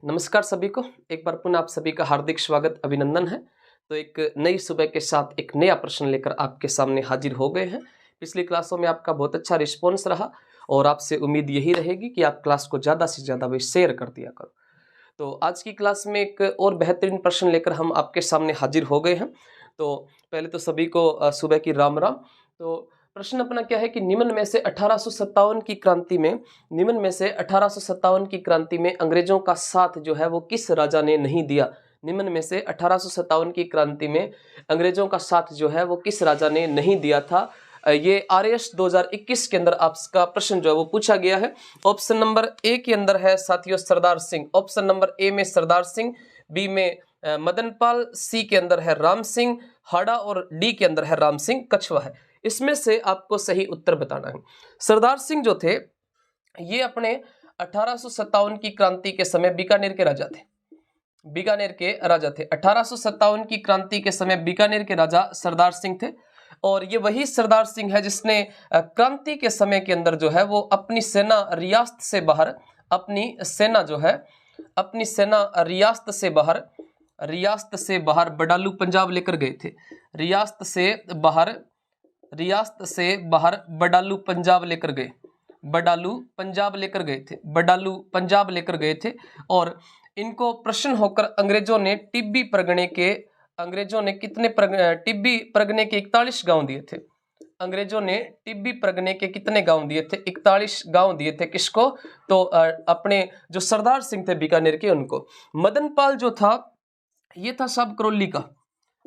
नमस्कार सभी को। एक बार पुनः आप सभी का हार्दिक स्वागत अभिनंदन है। तो एक नई सुबह के साथ एक नया प्रश्न लेकर आपके सामने हाजिर हो गए हैं। पिछली क्लासों में आपका बहुत अच्छा रिस्पॉन्स रहा और आपसे उम्मीद यही रहेगी कि आप क्लास को ज़्यादा से ज़्यादा भी शेयर कर दिया करो। तो आज की क्लास में एक और बेहतरीन प्रश्न लेकर हम आपके सामने हाजिर हो गए हैं। तो पहले तो सभी को सुबह की राम राम। तो प्रश्न अपना क्या है कि निम्न में से 1857 की क्रांति में अंग्रेजों का साथ जो है वो किस राजा ने नहीं दिया। निम्न में से 1857 की क्रांति में अंग्रेजों का साथ जो है वो किस राजा ने नहीं दिया था। ये RAS 2021 के अंदर आपका प्रश्न जो है वो पूछा गया है। ऑप्शन नंबर ए के अंदर है साथियों Sardar Singh. Option number A में सरदार सिंह, बी में मदनपाल, सी के अंदर है राम सिंह हाड़ा और डी के अंदर है राम सिंह कछवा है। इसमें से आपको सही उत्तर बताना है। सरदार सिंह जो थे ये अपने 1857 की क्रांति के समय बीकानेर के राजा थे। बीकानेर के राजा थे 1857 की क्रांति के समय बीकानेर के राजा सरदार सिंह थे। और ये वही सरदार सिंह है जिसने क्रांति के समय के अंदर जो है वो अपनी सेना रियासत से बाहर रियासत से बाहर बडालू पंजाब लेकर गए थे। रियासत से बाहर बडालू पंजाब लेकर गए थे। और इनको प्रश्न होकर अंग्रेजों ने टिब्बी परगने के 41 गांव दिए थे। अंग्रेजों ने टिब्बी परगने के कितने गांव दिए थे? 41 गांव दिए थे। किसको? तो अपने जो सरदार सिंह थे बीकानेर के उनको। मदनपाल जो था ये था सब करौली का।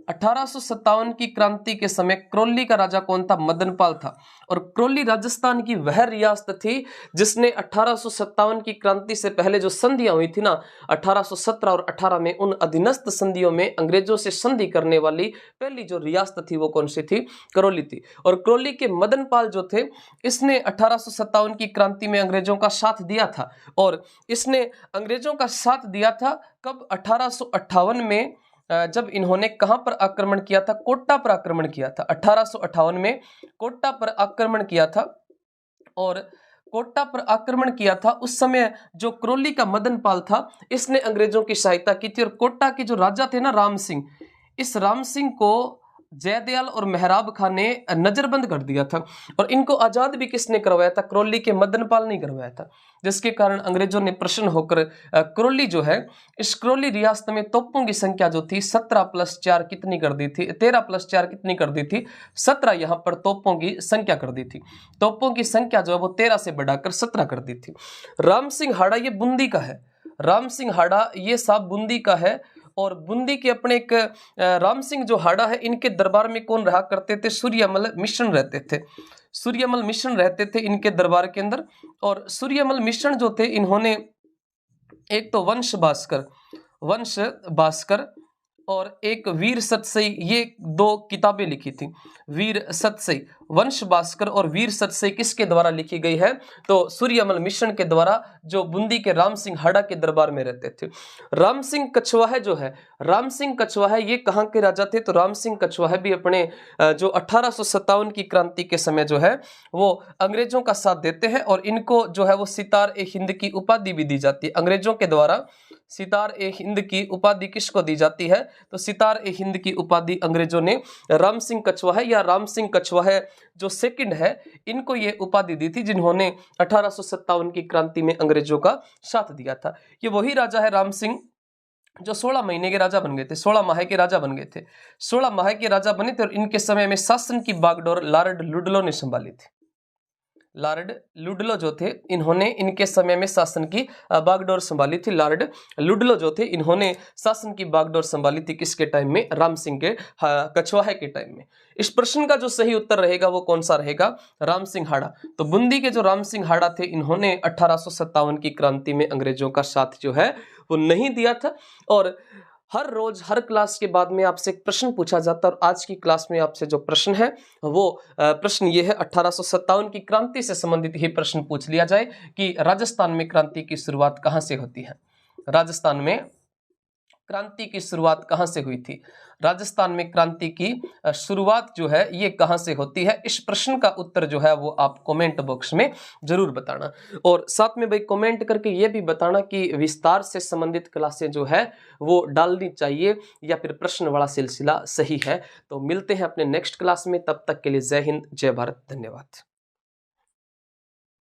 1857 की क्रांति के समय करौली का राजा कौन था? मदनपाल था। और करौली राजस्थान की वह रियासत थी जिसने 1857 की क्रांति से पहले जो संधियां हुई थी ना 1817 और 18 में, उन अधीनस्थ संधियों में अंग्रेजों से संधि करने वाली पहली जो रियासत थी वो कौन सी थी? करौली थी। और करौली के मदनपाल जो थे इसने 1857 की क्रांति में अंग्रेजों का साथ दिया था। और इसने अंग्रेजों का साथ दिया था कब? 1858 में, जब इन्होंने कहां पर आक्रमण किया था? कोटा पर आक्रमण किया था। 1858 में कोटा पर आक्रमण किया था। और कोटा पर आक्रमण किया था उस समय जो करौली का मदनपाल था इसने अंग्रेजों की सहायता की थी। और कोटा के जो राजा थे ना राम सिंह, इस राम सिंह को जयदयाल और मेहराब खान ने नजरबंद कर दिया था। और इनको आजाद भी किसने करवाया था? करौली के मदनपाल ने करवाया था। जिसके कारण अंग्रेजों ने प्रसन्न होकर करौली जो है, इस करौली रियासत में तोपों की संख्या जो थी 17 + 4 कितनी कर दी थी? 13 + 4 कितनी कर दी थी? 17 यहां पर तोपों की संख्या कर दी थी। तोपों की संख्या जो है वो 13 से बढ़ाकर 17 कर दी थी। राम सिंह हाड़ा ये बूंदी का है। राम सिंह हाड़ा ये साहब बूंदी का है। और बूंदी के अपने एक राम सिंह जो हाड़ा है इनके दरबार में कौन रहा करते थे? सूर्यमल मिश्रण रहते थे। सूर्यमल मिश्रण रहते थे इनके दरबार के अंदर। और सूर्यमल मिश्रण जो थे इन्होंने एक तो वंश भास्कर और एक वीर सतसई, ये 2 किताबें लिखी थी। वीर सतसई, वंश भास्कर और वीर सतसई किसके द्वारा लिखी गई है? तो सूर्यमल मिश्रण के द्वारा, जो बूंदी के राम सिंह हाड़ा के दरबार में रहते थे। राम सिंह कछवाहा जो है, राम सिंह कछवाहा ये कहाँ के राजा थे? तो राम सिंह कछवाहा भी अपने जो 1857 की क्रांति के समय जो है वो अंग्रेजों का साथ देते हैं। और इनको जो है वो सितार-ए-हिंद की उपाधि भी दी जाती है। अंग्रेजों के द्वारा सितार-ए-हिंद की उपाधि किसको दी जाती है? तो सितार-ए-हिंद की उपाधि अंग्रेजों ने राम सिंह कछवाहा या राम सिंह कछवाहा जो सेकंड है इनको ये उपाधि दी थी जिन्होंने 1857 की क्रांति में अंग्रेजों का साथ दिया था। ये वही राजा है राम सिंह जो 16 महीने के राजा बन गए थे, 16 माह के राजा बन गए थे। 16 माह के राजा बने थे और इनके समय में शासन की बागडोर लॉर्ड लुडलो ने संभाली थी। लॉर्ड लुडलो जो थे इन्होंने इनके समय में शासन की बागडोर संभाली थी। लॉर्ड लुडलो जो थे इन्होंने शासन की बागडोर संभाली थी किसके टाइम में? राम सिंह के कछवाहे के टाइम में। इस प्रश्न का जो सही उत्तर रहेगा वो कौन सा रहेगा? राम सिंह हाड़ा। तो बूंदी के जो राम सिंह हाड़ा थे इन्होंने 1857 की क्रांति में अंग्रेजों का साथ जो है वो नहीं दिया था। और हर रोज हर क्लास के बाद में आपसे एक प्रश्न पूछा जाता है। और आज की क्लास में आपसे जो प्रश्न है वो प्रश्न ये है, 1857 की क्रांति से संबंधित ही प्रश्न पूछ लिया जाए कि राजस्थान में क्रांति की शुरुआत कहां से होती है? राजस्थान में क्रांति की शुरुआत कहाँ से हुई थी? राजस्थान में क्रांति की शुरुआत जो है ये कहाँ से होती है? इस प्रश्न का उत्तर जो है वो आप कमेंट बॉक्स में जरूर बताना। और साथ में भाई कमेंट करके ये भी बताना कि विस्तार से संबंधित क्लासें जो है वो डालनी चाहिए या फिर प्रश्न वाला सिलसिला सही है। तो मिलते हैं अपने नेक्स्ट क्लास में, तब तक के लिए जय हिंद, जय भारत, धन्यवाद।